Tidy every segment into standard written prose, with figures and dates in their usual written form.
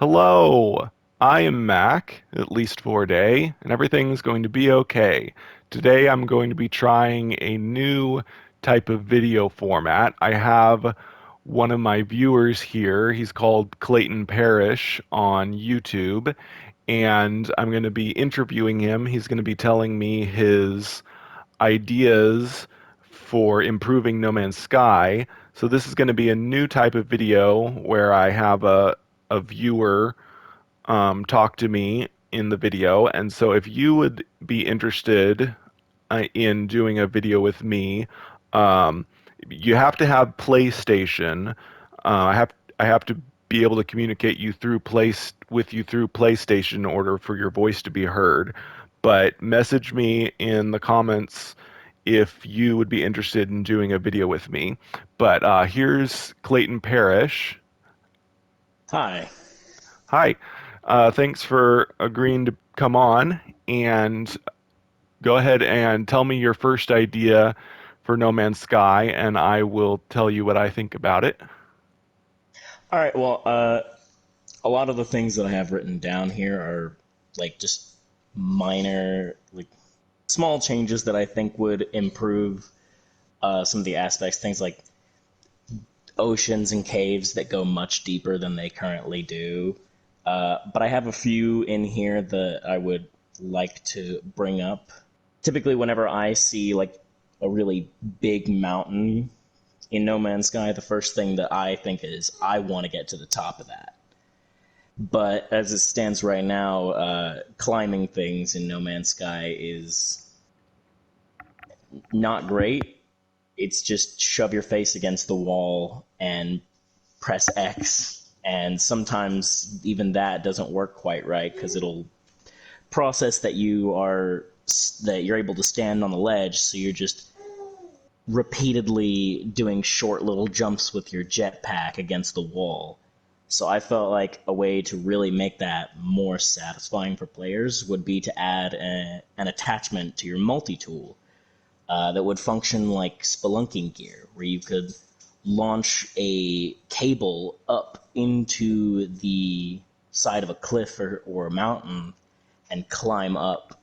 Hello, I am Mac, at least for a day, and everything's going to be okay. Today I'm going to be trying a new type of video format. I have one of my viewers here. He's called Clayton Parrish on YouTube, and I'm going to be interviewing him. He's going to be telling me his ideas for improving No Man's Sky. So this is going to be a new type of video where I have a viewer talk to me in the video. And so if you would be interested in doing a video with me, um, you have to have PlayStation. I have to be able to communicate you through place with you through PlayStation in order for your voice to be heard. But message me in the comments if you would be interested in doing a video with me. But here's Clayton Parrish. Hi. Hi. Thanks for agreeing to come on and go ahead and tell me your first idea for No Man's Sky, and I will tell you what I think about it. All right. Well, a lot of the things that I have written down here are like just minor, like small changes that I think would improve some of the aspects. Things like oceans and caves that go much deeper than they currently do. But I have a few in here that I would like to bring up. Typically, whenever I see like a really big mountain in No Man's Sky, the first thing that I think is I want to get to the top of that. But as it stands right now, climbing things in No Man's Sky is not great. It's just shove your face against the wall and press X. And sometimes even that doesn't work quite right because it'll process that you're able to stand on the ledge, so you're just repeatedly doing short little jumps with your jetpack against the wall. So I felt like a way to really make that more satisfying for players would be to add an attachment to your multi-tool that would function like spelunking gear, where you could launch a cable up into the side of a cliff or a mountain and climb up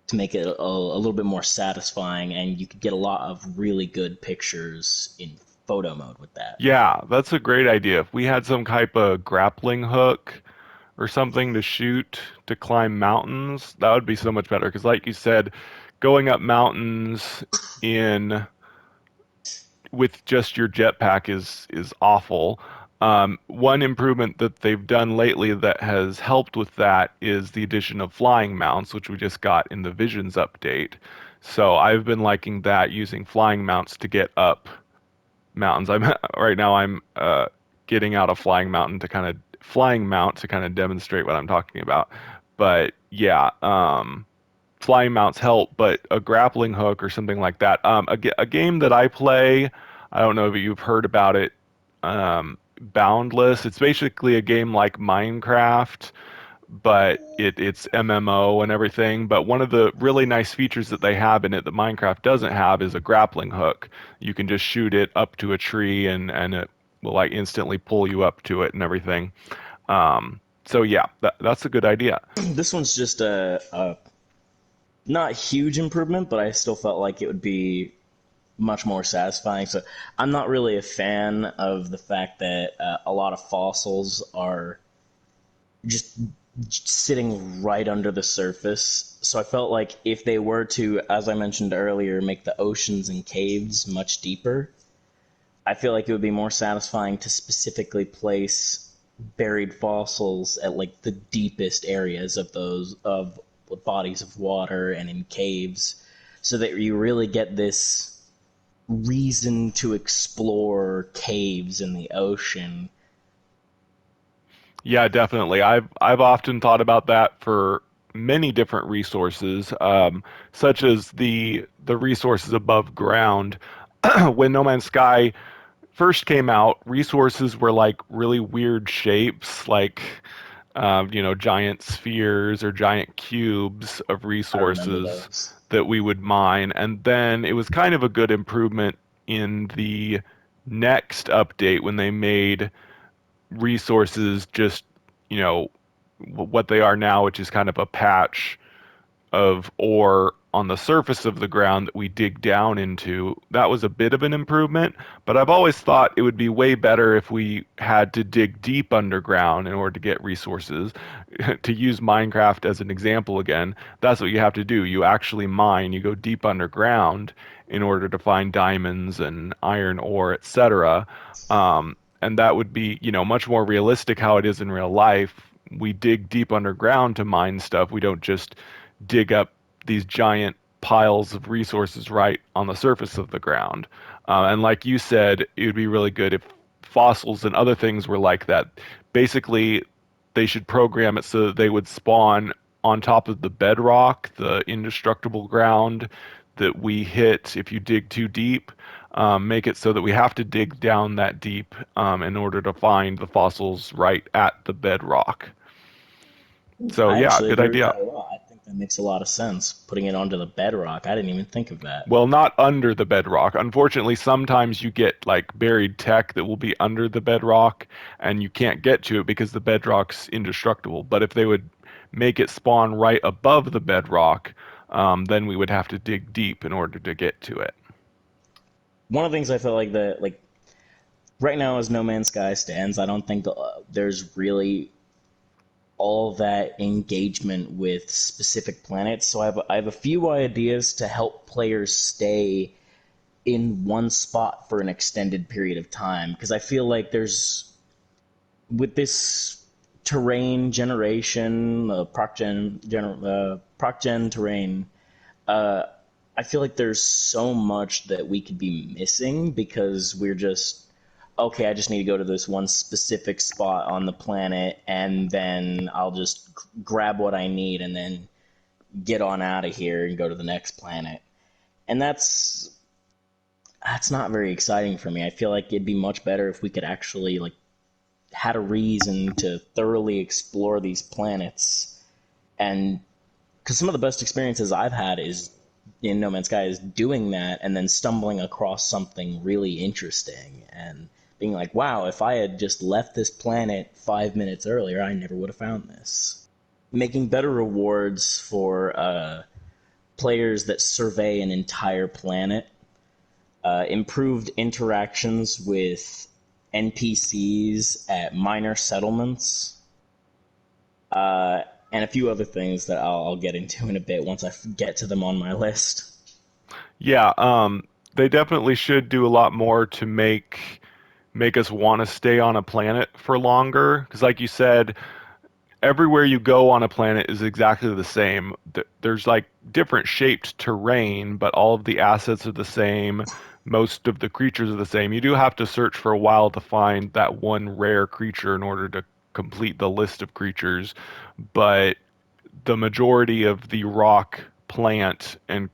to make it a little bit more satisfying, and you could get a lot of really good pictures in photo mode with that. Yeah, that's a great idea. If we had some type of grappling hook or something to shoot to climb mountains, that would be so much better. Because, like you said, going up mountains in with just your jetpack is awful. One improvement that they've done lately that has helped with that is the addition of flying mounts, which we just got in the Visions update. So I've been liking that, using flying mounts to get up mountains. I'm right now I'm getting out a flying mount to kind of demonstrate what I'm talking about. But yeah, flying mounts help, but a grappling hook or something like that. A game that I play, I don't know if you've heard about it, Boundless. It's basically a game like Minecraft, but it's MMO and everything. But one of the really nice features that they have in it that Minecraft doesn't have is a grappling hook. You can just shoot it up to a tree and it will like instantly pull you up to it and everything. So yeah, that's a good idea. This one's just a not huge improvement, but I still felt like it would be much more satisfying. So I'm not really a fan of the fact that a lot of fossils are just sitting right under the surface. So I felt like if they were to, as I mentioned earlier, make the oceans and caves much deeper, I feel like it would be more satisfying to specifically place buried fossils at like the deepest areas of those of bodies of water and in caves, so that you really get this reason to explore caves in the ocean. Yeah, definitely. I've often thought about that for many different resources, such as the resources above ground. When No Man's Sky first came out, resources were like really weird shapes, like giant spheres or giant cubes of I remember resources those. that we would mine. And then it was kind of a good improvement in the next update when they made resources just, you know, what they are now, which is kind of a patch of ore on the surface of the ground that we dig down into. That was a bit of an improvement, but I've always thought it would be way better if we had to dig deep underground in order to get resources. To use Minecraft as an example again, that's what you have to do. You actually mine, you go deep underground in order to find diamonds and iron ore, etc. And that would be, much more realistic how it is in real life. We dig deep underground to mine stuff. We don't just dig up these giant piles of resources right on the surface of the ground. And like you said, it would be really good if fossils and other things were like that. Basically, they should program it so that they would spawn on top of the bedrock, the indestructible ground that we hit if you dig too deep. Make it so that we have to dig down that deep in order to find the fossils right at the bedrock. So I yeah, actually good agree with idea. that a lot. I think that makes a lot of sense. Putting it onto the bedrock, I didn't even think of that. Well, not under the bedrock. Unfortunately, sometimes you get like buried tech that will be under the bedrock and you can't get to it because the bedrock's indestructible. But if they would make it spawn right above the bedrock, then we would have to dig deep in order to get to it. One of the things I felt like that, like right now as No Man's Sky stands, I don't think there's really all that engagement with specific planets. So I have a few ideas to help players stay in one spot for an extended period of time because I feel like there's with this terrain generation, proc gen terrain. Uh, I feel like there's so much that we could be missing because we're just okay. I just need to go to this one specific spot on the planet, and then I'll just grab what I need, and then get on out of here and go to the next planet. And that's not very exciting for me. I feel like it'd be much better if we could actually like had a reason to thoroughly explore these planets. And because some of the best experiences I've had is in No Man's Sky is doing that and then stumbling across something really interesting and being like, wow, if I had just left this planet 5 minutes earlier, I never would have found this. Making better rewards for players that survey an entire planet, improved interactions with NPCs at minor settlements, and a few other things that I'll get into in a bit once I get to them on my list. Yeah, they definitely should do a lot more to make us want to stay on a planet for longer. Because, like you said, everywhere you go on a planet is exactly the same. There's like different shaped terrain, but all of the assets are the same. Most of the creatures are the same. You do have to search for a while to find that one rare creature in order to complete the list of creatures, but the majority of the rock, plant, and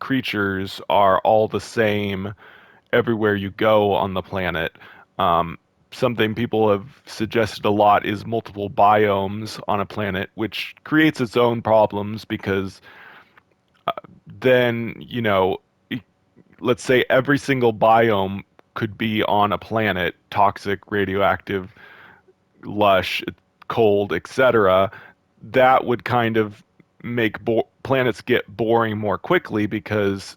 creatures are all the same everywhere you go on the planet. Um, Something people have suggested a lot is multiple biomes on a planet, which creates its own problems because then, let's say every single biome could be on a planet, toxic, radioactive, lush, cold, etc. That would kind of make planets get boring more quickly because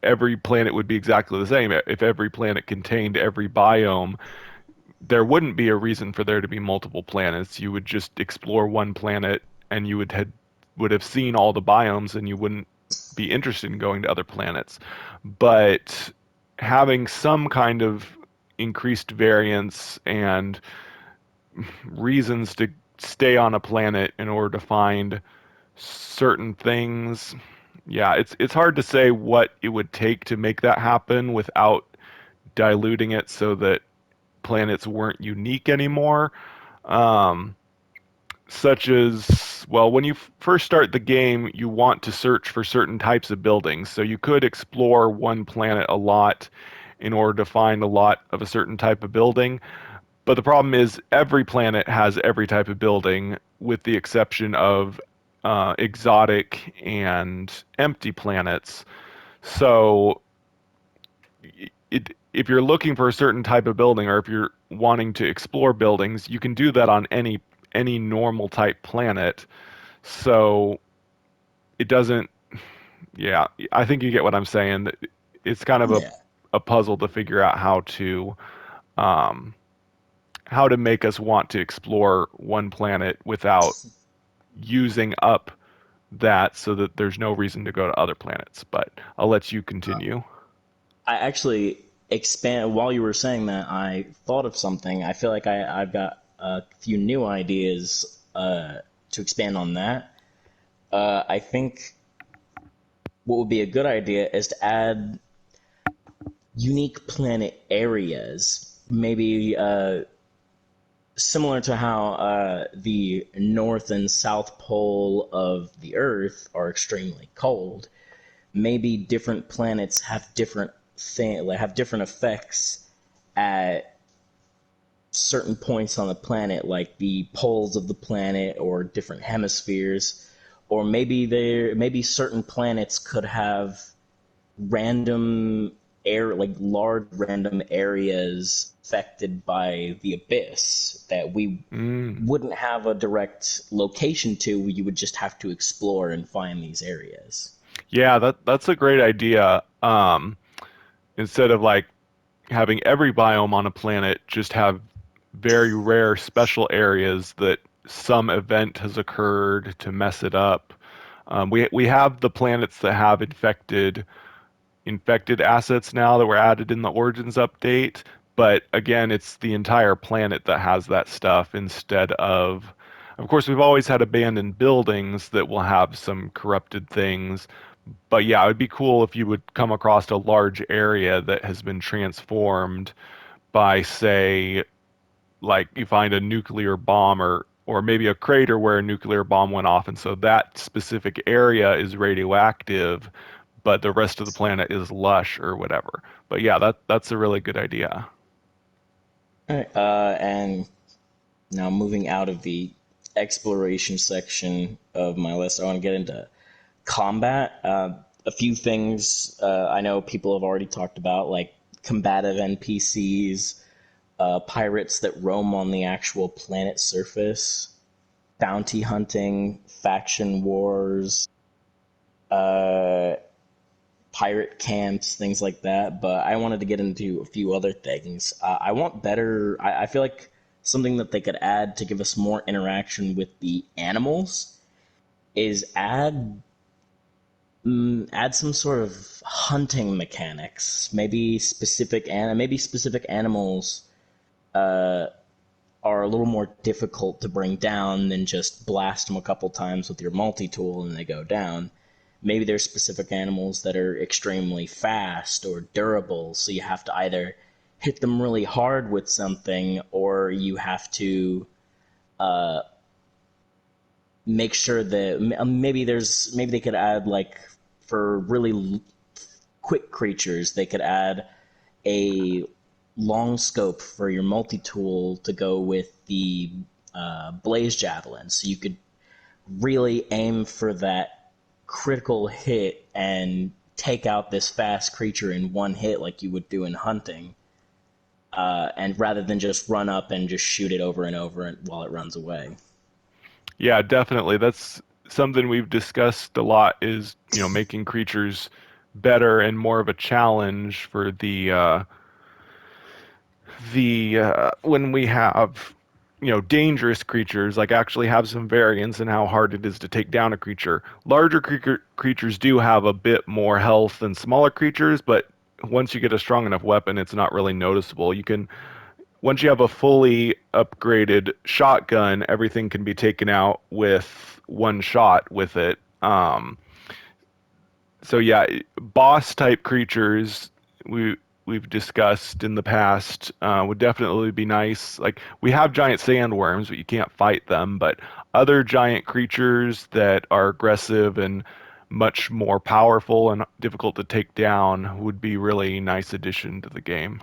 every planet would be exactly the same. If every planet contained every biome, there wouldn't be a reason for there to be multiple planets. You would just explore one planet and you would have seen all the biomes and you wouldn't be interested in going to other planets. But having some kind of increased variance and reasons to stay on a planet in order to find certain things. Yeah, it's hard to say what it would take to make that happen without diluting it so that planets weren't unique anymore. Um, Such as, well, when you first start the game, you want to search for certain types of buildings. So you could explore one planet a lot in order to find a lot of a certain type of building. But the problem is every planet has every type of building, with the exception of exotic and empty planets. So if you're looking for a certain type of building or if you're wanting to explore buildings, you can do that on any normal type planet. So it doesn't, yeah, I think you get what I'm saying. It's kind of Yeah. a puzzle to figure out um, how to make us want to explore one planet without using up that so that there's no reason to go to other planets. But I'll let you continue. I actually expand while you were saying that. I thought of something. I feel like I've got a few new ideas to expand on that. I think what would be a good idea is to add unique planet areas. Maybe similar to how the north and south pole of the Earth are extremely cold. Maybe different planets have different effects at certain points on the planet, like the poles of the planet or different hemispheres, or maybe certain planets could have random like large random areas affected by the abyss that we Mm. wouldn't have a direct location to. You would just have to explore and find these areas. Yeah, that's a great idea. Instead of like having every biome on a planet just have very rare special areas that some event has occurred to mess it up. We have the planets that have infected assets now that were added in the Origins update, but again, it's the entire planet that has that stuff instead of course, we've always had abandoned buildings that will have some corrupted things, but yeah, it would be cool if you would come across a large area that has been transformed by, say, like you find a nuclear bomb or maybe a crater where a nuclear bomb went off, and so that specific area is radioactive, but the rest of the planet is lush or whatever. But yeah, that's a really good idea. All right. And now moving out of the exploration section of my list, I want to get into combat. A few things I know people have already talked about, like combative NPCs, pirates that roam on the actual planet surface, bounty hunting, faction wars, uh, pirate camps, things like that. But I wanted to get into a few other things. I want better. I feel like something that they could add to give us more interaction with the animals is add some sort of hunting mechanics. Maybe specific animals are a little more difficult to bring down than just blast them a couple times with your multi tool and they go down. Maybe there's specific animals that are extremely fast or durable, so you have to either hit them really hard with something or you have to make sure that maybe they could add, like, for really quick creatures they could add a long scope for your multi tool to go with the blaze javelin, so you could really aim for that critical hit and take out this fast creature in one hit like you would do in hunting, and rather than just run up and just shoot it over and over while it runs away. Yeah, definitely. That's something we've discussed a lot is, making creatures better and more of a challenge for the when we have dangerous creatures, like actually have some variance in how hard it is to take down a creature. Larger creatures do have a bit more health than smaller creatures, but once you get a strong enough weapon, it's not really noticeable. You can Once you have a fully upgraded shotgun, everything can be taken out with one shot with it. So yeah, boss type creatures we've discussed in the past would definitely be nice. Like we have giant sandworms, but you can't fight them. But other giant creatures that are aggressive and much more powerful and difficult to take down would be really nice addition to the game.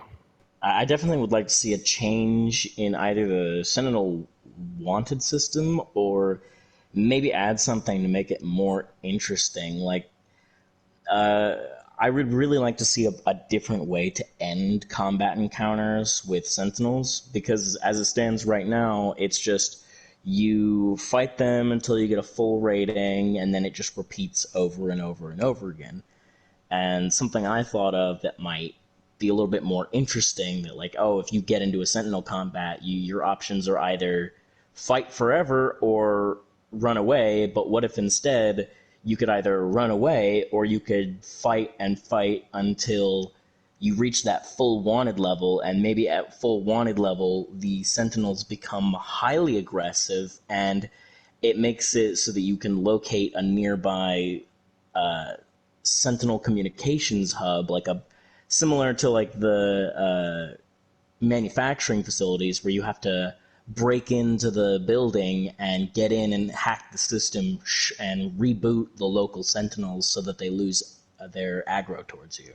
I definitely would like to see a change in either the Sentinel wanted system or maybe add something to make it more interesting. Like, I would really like to see a different way to end combat encounters with Sentinels, because as it stands right now, it's just you fight them until you get a full rating, and then it just repeats over and over and over again. And something I thought of that might be a little bit more interesting, that like, oh, if you get into a Sentinel combat, your options are either fight forever or run away. But what if instead you could either run away or you could fight and fight until you reach that full wanted level, and maybe at full wanted level the Sentinels become highly aggressive, and it makes it so that you can locate a nearby Sentinel communications hub, like a similar to like the manufacturing facilities where you have to break into the building and get in and hack the system and reboot the local Sentinels so that they lose their aggro towards you.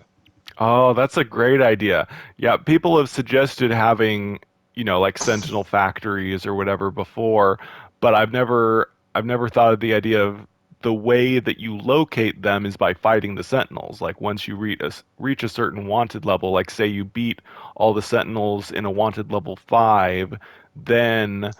Oh, that's a great idea. Yeah, people have suggested having, like Sentinel factories or whatever before, but I've never thought of the idea of the way that you locate them is by fighting the Sentinels. Like once you reach a certain wanted level, like say you beat all the Sentinels in a wanted level 5, then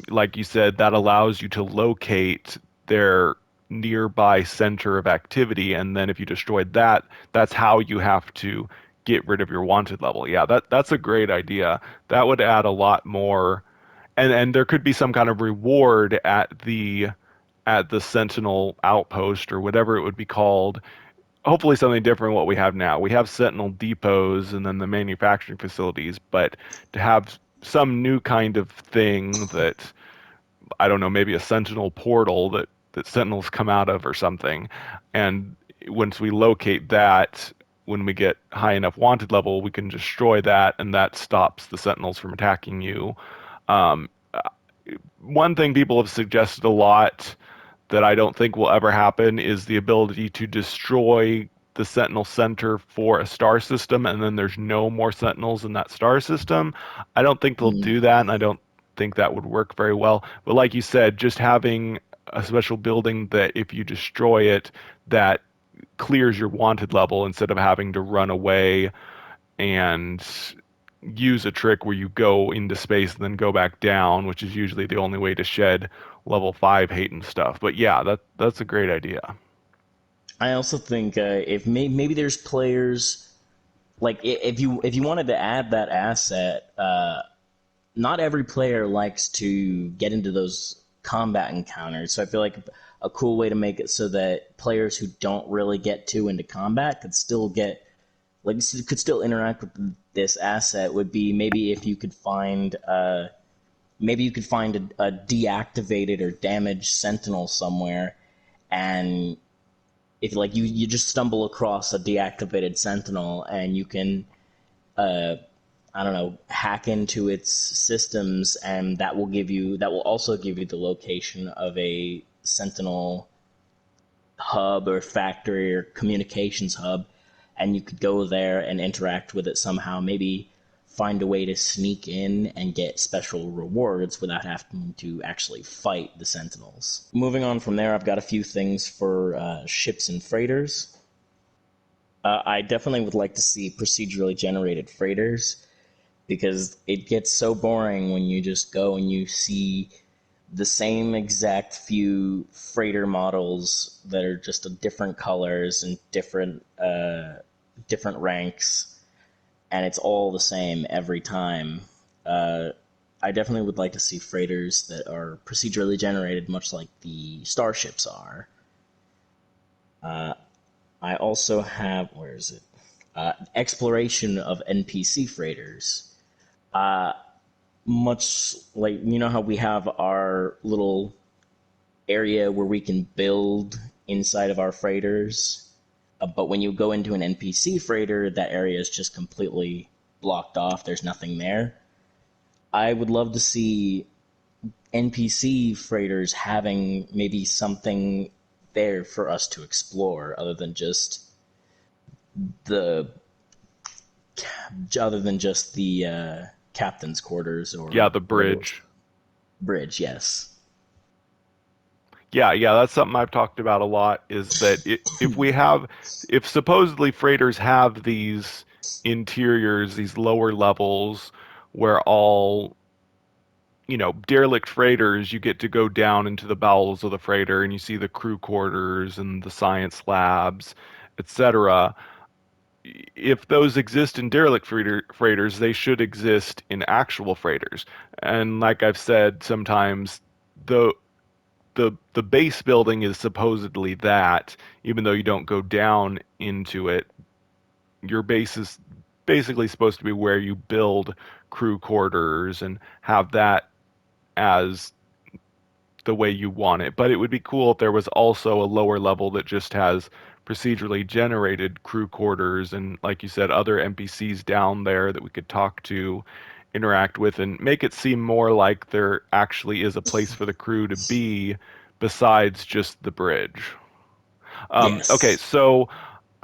like you said, that allows you to locate their nearby center of activity. And then if you destroyed that, that's how you have to get rid of your wanted level. Yeah, that's a great idea. That would add a lot more. And there could be some kind of reward at the Sentinel outpost or whatever it would be called. Hopefully something different than what we have now. We have Sentinel depots and then the manufacturing facilities, but to have some new kind of thing that I don't know, maybe a Sentinel portal that Sentinels come out of or something. And once we locate that, when we get high enough wanted level, we can destroy that, and that stops the Sentinels from attacking you. Um, One thing people have suggested a lot that I don't think will ever happen is the ability to destroy the Sentinel Center for a star system, and then there's no more Sentinels in that star system. I don't think they'll Mm. do that, and I don't think that would work very well. But like you said, just having a special building that if you destroy it, that clears your wanted level instead of having to run away and use a trick where you go into space and then go back down, which is usually the only way to shed level 5 hate and stuff. But yeah, that's a great idea. I also think if maybe there's players like if you wanted to add that asset, not every player likes to get into those combat encounters. So I feel like a cool way to make it so that players who don't really get too into combat could still get like could still interact with this asset would be maybe if you could find a deactivated or damaged sentinel somewhere, and if like you just stumble across a deactivated sentinel and you can uh, I don't know, hack into its systems, and that will also give you the location of a Sentinel hub or factory or communications hub, and you could go there and interact with it somehow. Maybe find a way to sneak in and get special rewards without having to actually fight the Sentinels. Moving on from there, I've got a few things for ships and freighters. I definitely would like to see procedurally generated freighters, because it gets so boring when you just go and you see the same exact few freighter models that are just of different colors and different ranks, and it's all the same every time. Uh, I definitely would like to see freighters that are procedurally generated, much like the starships are. I also have, where is it? Exploration of NPC freighters. Much like, you know how we have our little area where we can build inside of our freighters, but when you go into an NPC freighter, that area is just completely blocked off. There's nothing there. I would love to see NPC freighters having maybe something there for us to explore the other than just the captain's quarters Yeah, or the whatever it was. bridge. Bridge, yes. Yeah, that's something I've talked about a lot is that if supposedly freighters have these interiors, these lower levels where all, derelict freighters, you get to go down into the bowels of the freighter and you see the crew quarters and the science labs, etc. If those exist in derelict freighters, they should exist in actual freighters. And like I've said, sometimes the the base building is supposedly that, even though you don't go down into it, your base is basically supposed to be where you build crew quarters and have that as the way you want it. But it would be cool if there was also a lower level that just has procedurally generated crew quarters and, like you said, other NPCs down there that we could talk to, interact with, and make it seem more like there actually is a place for the crew to be besides just the bridge. Okay, Yes. so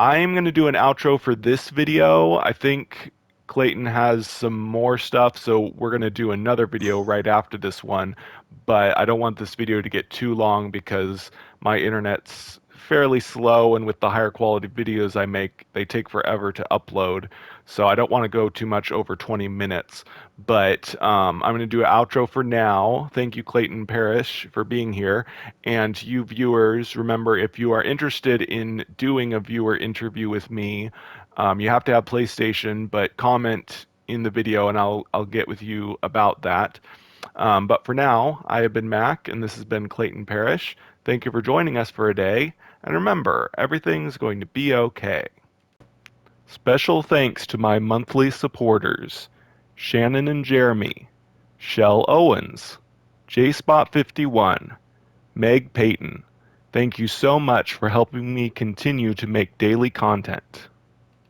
I'm going to do an outro for this video. I think Clayton has some more stuff, so we're going to do another video right after this one. But I don't want this video to get too long because my internet's fairly slow, and with the higher quality videos I make, they take forever to upload. So I don't want to go too much over 20 minutes. But I'm going to do an outro for now. Thank you, Clayton Parrish, for being here. And you viewers, remember, if you are interested in doing a viewer interview with me, you have to have PlayStation, but comment in the video and I'll get with you about that. But for now, I have been Mac, and this has been Clayton Parrish. Thank you for joining us for a day, and remember, everything's going to be okay. Special thanks to my monthly supporters, Shannon and Jeremy, Shell Owens, JSpot51, Meg Payton. Thank you so much for helping me continue to make daily content.